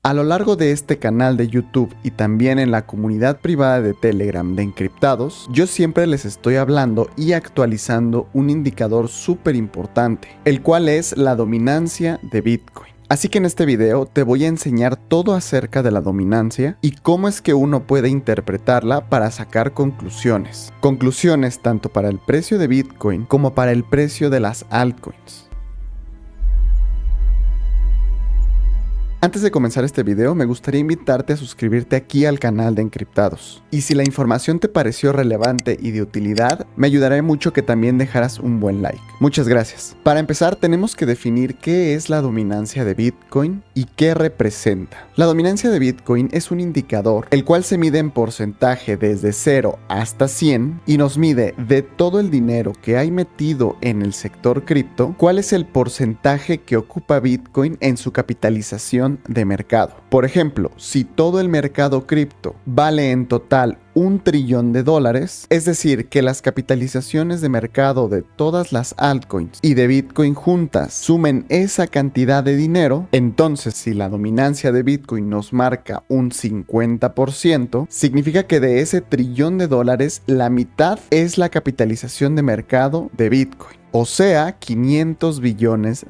A lo largo de este canal de YouTube y también en la comunidad privada de Telegram de Encriptados, yo siempre les estoy hablando y actualizando un indicador súper importante, el cual es la dominancia de Bitcoin. Así que en este video te voy a enseñar todo acerca de la dominancia y cómo es que uno puede interpretarla para sacar conclusiones. Conclusiones tanto para el precio de Bitcoin como para el precio de las altcoins. Antes de comenzar este video, me gustaría invitarte a suscribirte aquí al canal de Encriptados. Y si la información te pareció relevante y de utilidad, me ayudará mucho que también dejaras un buen like. Muchas gracias. Para empezar, tenemos que definir qué es la dominancia de Bitcoin y qué representa. La dominancia de Bitcoin es un indicador, el cual se mide en porcentaje desde 0 hasta 100 y nos mide de todo el dinero que hay metido en el sector cripto, cuál es el porcentaje que ocupa Bitcoin en su capitalización de mercado. Por ejemplo, si todo el mercado cripto vale en total $1 trillón, es decir, que las capitalizaciones de mercado de todas las altcoins y de Bitcoin juntas sumen esa cantidad de dinero, entonces si la dominancia de Bitcoin nos marca un 50%, significa que de ese $1 trillón, la mitad es la capitalización de mercado de Bitcoin. O sea, $500 billones.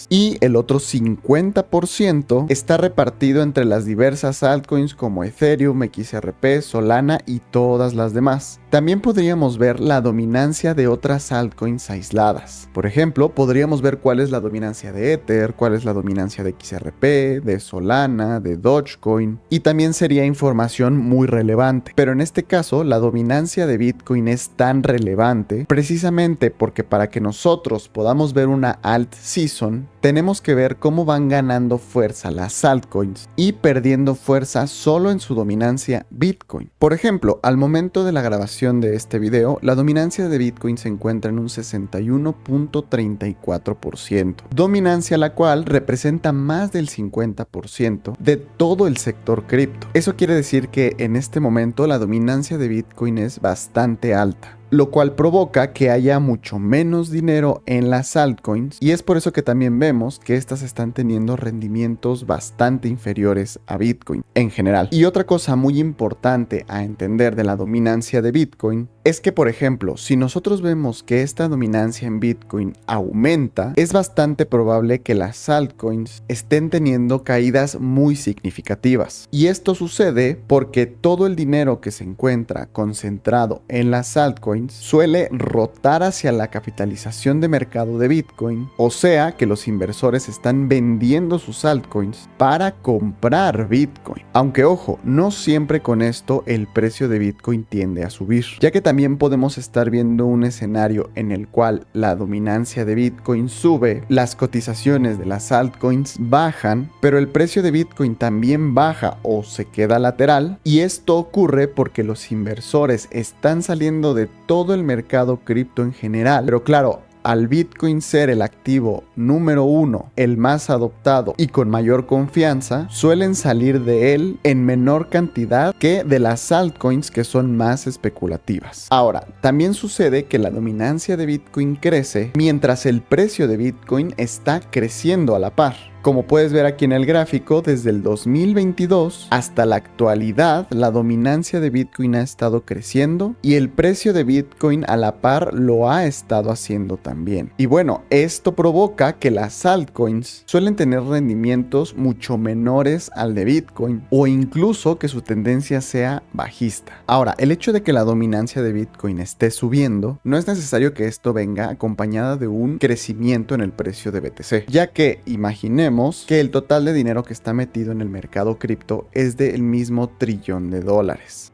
Y el otro 50% está repartido entre las diversas altcoins como Ethereum, XRP, Solana y todas las demás. También podríamos ver la dominancia de otras altcoins aisladas. Por ejemplo, podríamos ver cuál es la dominancia de Ether, cuál es la dominancia de XRP, de Solana, de Dogecoin, y también sería información muy relevante. Pero en este caso, la dominancia de Bitcoin es tan relevante precisamente porque para que nosotros podamos ver una alt season, tenemos que ver cómo van ganando fuerza las altcoins y perdiendo fuerza solo en su dominancia Bitcoin. Por ejemplo, al momento de la grabación de este video, la dominancia de Bitcoin se encuentra en un 61.34%, dominancia la cual representa más del 50% de todo el sector cripto. Eso quiere decir que en este momento la dominancia de Bitcoin es bastante alta, lo cual provoca que haya mucho menos dinero en las altcoins, y es por eso que también vemos que estas están teniendo rendimientos bastante inferiores a Bitcoin en general. Y otra cosa muy importante a entender de la dominancia de Bitcoin es que, por ejemplo, si nosotros vemos que esta dominancia en Bitcoin aumenta, es bastante probable que las altcoins estén teniendo caídas muy significativas. Y esto sucede porque todo el dinero que se encuentra concentrado en las altcoins suele rotar hacia la capitalización de mercado de Bitcoin, o sea que los inversores están vendiendo sus altcoins para comprar Bitcoin. Aunque ojo, no siempre con esto el precio de Bitcoin tiende a subir, ya que también podemos estar viendo un escenario en el cual la dominancia de Bitcoin sube, las cotizaciones de las altcoins bajan, pero el precio de Bitcoin también baja o se queda lateral, y esto ocurre porque los inversores están saliendo de todo el mercado cripto en general. Pero claro, al Bitcoin ser el activo número 1, el más adoptado y con mayor confianza, suelen salir de él en menor cantidad que de las altcoins que son más especulativas. Ahora, también sucede que la dominancia de Bitcoin crece mientras el precio de Bitcoin está creciendo a la par. Como puedes ver aquí en el gráfico, desde el 2022 hasta la actualidad, la dominancia de Bitcoin ha estado creciendo y el precio de Bitcoin a la par lo ha estado haciendo también. Y bueno, esto provoca que las altcoins suelen tener rendimientos mucho menores al de Bitcoin, o incluso que su tendencia sea bajista. Ahora, el hecho de que la dominancia de Bitcoin esté subiendo, no es necesario que esto venga acompañada de un crecimiento en el precio de BTC, ya que imaginemos que el total de dinero que está metido en el mercado cripto es del mismo $1 trillón.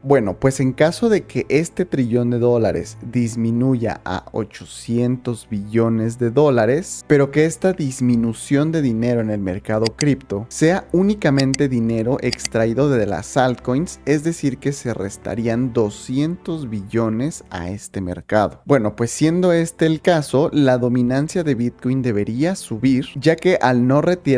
Bueno, pues en caso de que este $1 trillón disminuya a $800 billones, pero que esta disminución de dinero en el mercado cripto sea únicamente dinero extraído de las altcoins, es decir que se restarían 200 billones a este mercado. Bueno, pues siendo este el caso, la dominancia de Bitcoin debería subir, ya que al no retirarse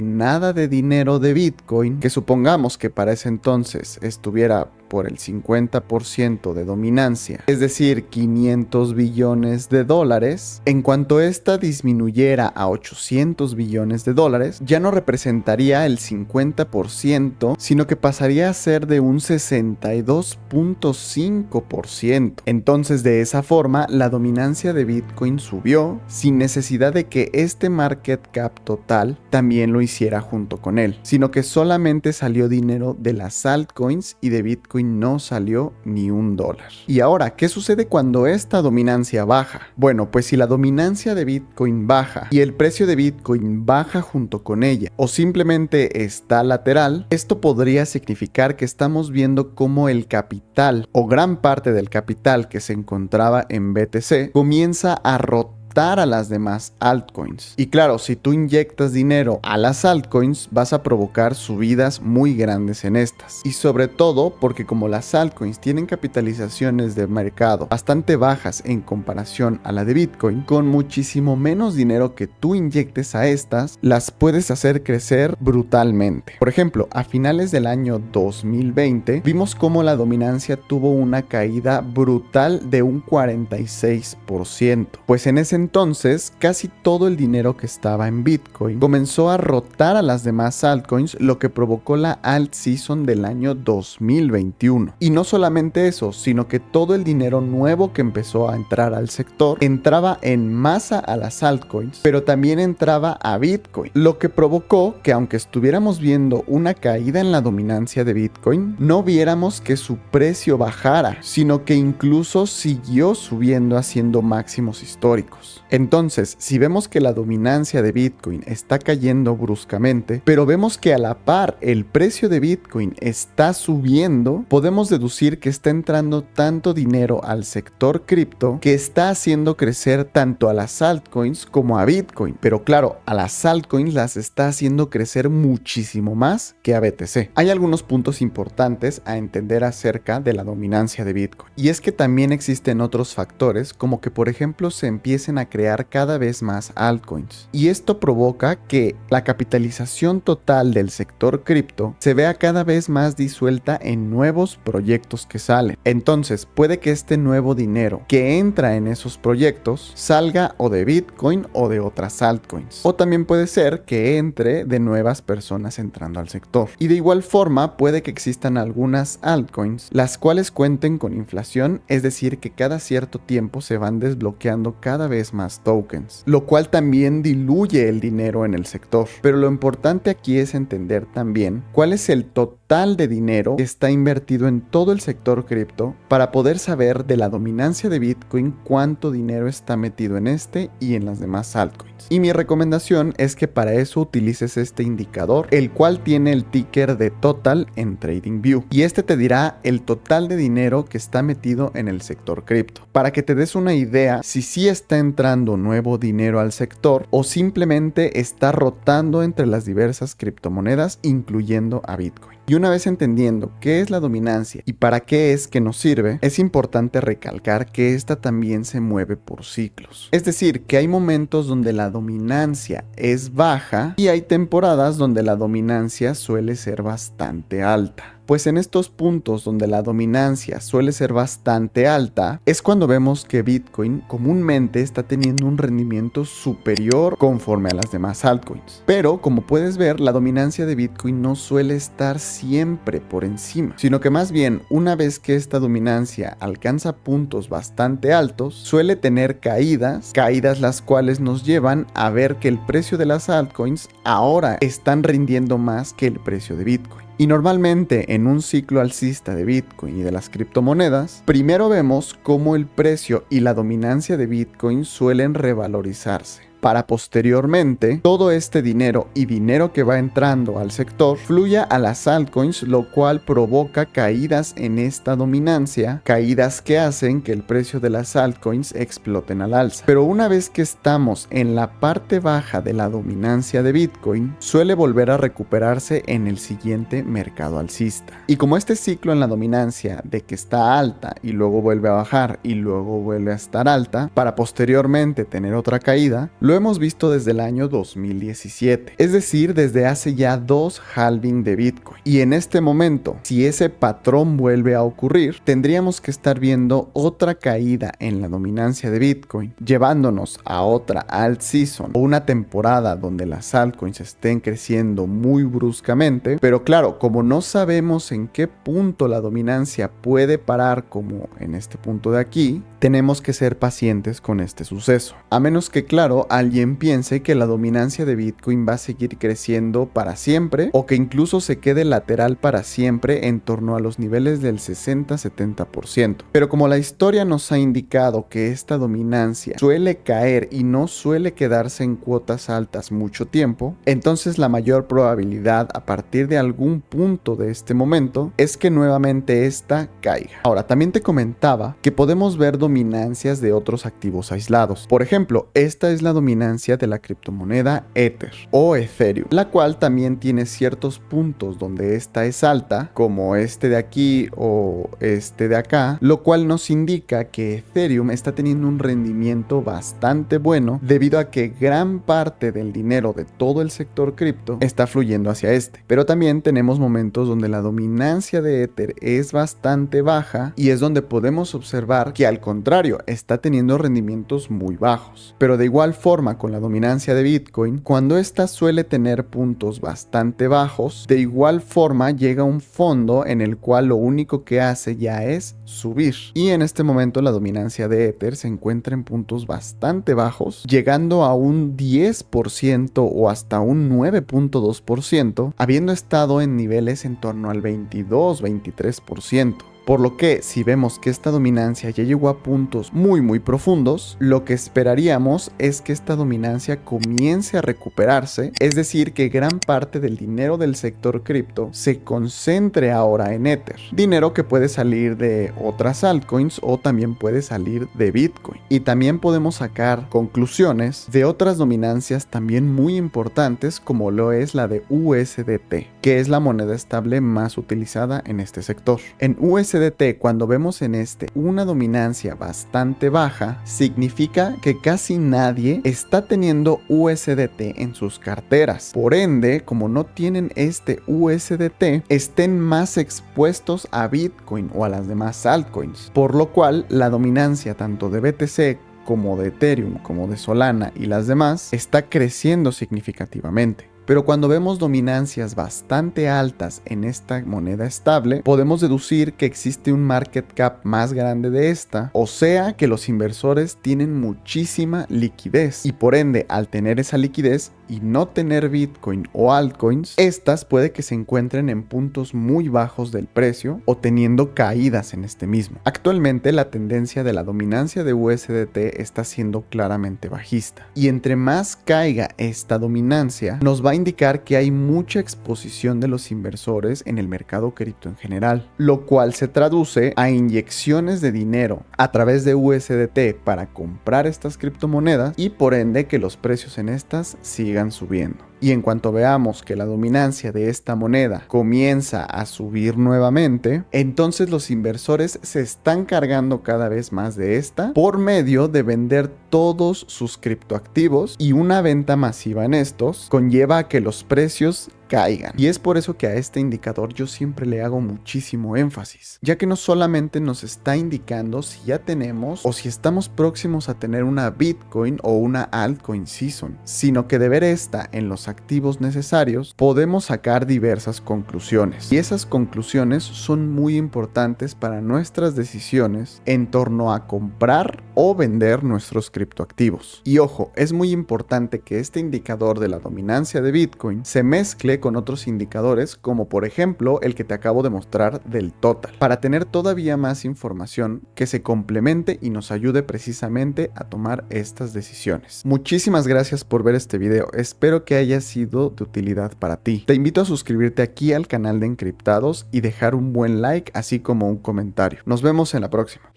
nada de dinero de Bitcoin, que supongamos que para ese entonces estuviera por el 50% de dominancia, es decir, 500 billones de dólares, en cuanto esta disminuyera a 800 billones de dólares, ya no representaría el 50%, sino que pasaría a ser de un 62.5%. Entonces, de esa forma, la dominancia de Bitcoin subió sin necesidad de que este market cap total también lo hiciera junto con él, sino que solamente salió dinero de las altcoins y de Bitcoin no salió ni $1. Y ahora, ¿qué sucede cuando esta dominancia baja? Bueno, pues si la dominancia de Bitcoin baja y el precio de Bitcoin baja junto con ella, o simplemente está lateral, esto podría significar que estamos viendo cómo el capital o gran parte del capital que se encontraba en BTC comienza a rotar a las demás altcoins. Y claro, si tú inyectas dinero a las altcoins, vas a provocar subidas muy grandes en estas. Y sobre todo porque como las altcoins tienen capitalizaciones de mercado bastante bajas en comparación a la de Bitcoin, con muchísimo menos dinero que tú inyectes a estas, las puedes hacer crecer brutalmente. Por ejemplo, a finales del año 2020, vimos cómo la dominancia tuvo una caída brutal de un 46%. Pues en ese entonces, casi todo el dinero que estaba en Bitcoin comenzó a rotar a las demás altcoins, lo que provocó la alt season del año 2021. Y no solamente eso, sino que todo el dinero nuevo que empezó a entrar al sector entraba en masa a las altcoins, pero también entraba a Bitcoin, lo que provocó que aunque estuviéramos viendo una caída en la dominancia de Bitcoin, no viéramos que su precio bajara, sino que incluso siguió subiendo haciendo máximos históricos. Entonces, si vemos que la dominancia de Bitcoin está cayendo bruscamente, pero vemos que a la par el precio de Bitcoin está subiendo, podemos deducir que está entrando tanto dinero al sector cripto que está haciendo crecer tanto a las altcoins como a Bitcoin. Pero claro, a las altcoins las está haciendo crecer muchísimo más que a BTC. Hay algunos puntos importantes a entender acerca de la dominancia de Bitcoin. Y es que también existen otros factores, como que por ejemplo se empiecen a crear cada vez más altcoins. Y esto provoca que la capitalización total del sector cripto se vea cada vez más disuelta en nuevos proyectos que salen. Entonces puede que este nuevo dinero que entra en esos proyectos salga o de Bitcoin o de otras altcoins. O también puede ser que entre de nuevas personas entrando al sector. Y de igual forma puede que existan algunas altcoins las cuales cuenten con inflación, es decir que cada cierto tiempo se van desbloqueando cada vez más tokens, lo cual también diluye el dinero en el sector. Pero lo importante aquí es entender también cuál es el total de dinero que está invertido en todo el sector cripto para poder saber de la dominancia de Bitcoin cuánto dinero está metido en este y en las demás altcoins. Y mi recomendación es que para eso utilices este indicador, el cual tiene el ticker de total en TradingView, y este te dirá el total de dinero que está metido en el sector cripto, para que te des una idea si sí está entrando nuevo dinero al sector o simplemente está rotando entre las diversas criptomonedas, incluyendo a Bitcoin. Y una vez entendiendo qué es la dominancia y para qué es que nos sirve, es importante recalcar que esta también se mueve por ciclos. Es decir, que hay momentos donde la dominancia es baja y hay temporadas donde la dominancia suele ser bastante alta. Pues en estos puntos donde la dominancia suele ser bastante alta, es cuando vemos que Bitcoin comúnmente está teniendo un rendimiento superior conforme a las demás altcoins. Pero como puedes ver, la dominancia de Bitcoin no suele estar siempre por encima, sino que más bien una vez que esta dominancia alcanza puntos bastante altos, suele tener caídas las cuales nos llevan a ver que el precio de las altcoins ahora están rindiendo más que el precio de Bitcoin. Y normalmente en un ciclo alcista de Bitcoin y de las criptomonedas, primero vemos cómo el precio y la dominancia de Bitcoin suelen revalorizarse, para posteriormente todo este dinero y dinero que va entrando al sector fluya a las altcoins, lo cual provoca caídas en esta dominancia, caídas que hacen que el precio de las altcoins exploten al alza. Pero una vez que estamos en la parte baja de la dominancia de Bitcoin, suele volver a recuperarse en el siguiente mercado alcista. Y como este ciclo en la dominancia de que está alta y luego vuelve a bajar y luego vuelve a estar alta, para posteriormente tener otra caída, luego hemos visto desde el año 2017, es decir, desde hace ya 2 halving de Bitcoin. Y en este momento, si ese patrón vuelve a ocurrir, tendríamos que estar viendo otra caída en la dominancia de Bitcoin, llevándonos a otra alt season o una temporada donde las altcoins estén creciendo muy bruscamente. Pero claro, como no sabemos en qué punto la dominancia puede parar, como en este punto de aquí, tenemos que ser pacientes con este suceso. A menos que, claro, alguien piense que la dominancia de Bitcoin va a seguir creciendo para siempre, o que incluso se quede lateral para siempre en torno a los niveles del 60-70%. Pero como la historia nos ha indicado que esta dominancia suele caer y no suele quedarse en cuotas altas mucho tiempo, entonces la mayor probabilidad a partir de algún punto de este momento es que nuevamente esta caiga. Ahora, también te comentaba que podemos ver dominancias de otros activos aislados. Por ejemplo, esta es la dominancia de la criptomoneda Ether o Ethereum, la cual también tiene ciertos puntos donde esta es alta, como este de aquí o este de acá, lo cual nos indica que Ethereum está teniendo un rendimiento bastante bueno debido a que gran parte del dinero de todo el sector cripto está fluyendo hacia este. Pero también tenemos momentos donde la dominancia de Ether es bastante baja y es donde podemos observar que al contrario está teniendo rendimientos muy bajos. Pero de igual forma con la dominancia de Bitcoin, cuando esta suele tener puntos bastante bajos, de igual forma llega un fondo en el cual lo único que hace ya es subir. Y en este momento la dominancia de Ether se encuentra en puntos bastante bajos, llegando a un 10% o hasta un 9.2%, habiendo estado en niveles en torno al 22-23%. Por lo que, si vemos que esta dominancia ya llegó a puntos muy profundos, lo que esperaríamos es que esta dominancia comience a recuperarse, es decir, que gran parte del dinero del sector cripto se concentre ahora en Ether. Dinero que puede salir de otras altcoins o también puede salir de Bitcoin. Y también podemos sacar conclusiones de otras dominancias también muy importantes, como lo es la de USDT, que es la moneda estable más utilizada en este sector. En USDT, cuando vemos en este una dominancia bastante baja, significa que casi nadie está teniendo USDT en sus carteras. Por ende, como no tienen este USDT, estén más expuestos a Bitcoin o a las demás altcoins, por lo cual la dominancia tanto de BTC como de Ethereum, como de Solana y las demás está creciendo significativamente. Pero cuando vemos dominancias bastante altas en esta moneda estable, podemos deducir que existe un market cap más grande de esta, o sea que los inversores tienen muchísima liquidez y por ende, al tener esa liquidez y no tener Bitcoin o altcoins, estas puede que se encuentren en puntos muy bajos del precio o teniendo caídas en este mismo. Actualmente la tendencia de la dominancia de USDT está siendo claramente bajista, y entre más caiga esta dominancia, nos va a indicar que hay mucha exposición de los inversores en el mercado cripto en general, lo cual se traduce a inyecciones de dinero a través de USDT para comprar estas criptomonedas y por ende que los precios en estas sigan subiendo. Y en cuanto veamos que la dominancia de esta moneda comienza a subir nuevamente, entonces los inversores se están cargando cada vez más de esta por medio de vender todos sus criptoactivos, y una venta masiva en estos conlleva a que los precios caigan. Y es por eso que a este indicador yo siempre le hago muchísimo énfasis, ya que no solamente nos está indicando si ya tenemos o si estamos próximos a tener una Bitcoin o una altcoin season, sino que de ver esta en los activos necesarios podemos sacar diversas conclusiones, y esas conclusiones son muy importantes para nuestras decisiones en torno a comprar o vender nuestros criptoactivos. Y ojo, es muy importante que este indicador de la dominancia de Bitcoin se mezcle con otros indicadores, como por ejemplo el que te acabo de mostrar del total, para tener todavía más información que se complemente y nos ayude precisamente a tomar estas decisiones. Muchísimas gracias por ver este video, espero que haya sido de utilidad para ti. Te invito a suscribirte aquí al canal de Encriptados y dejar un buen like, así como un comentario. Nos vemos en la próxima.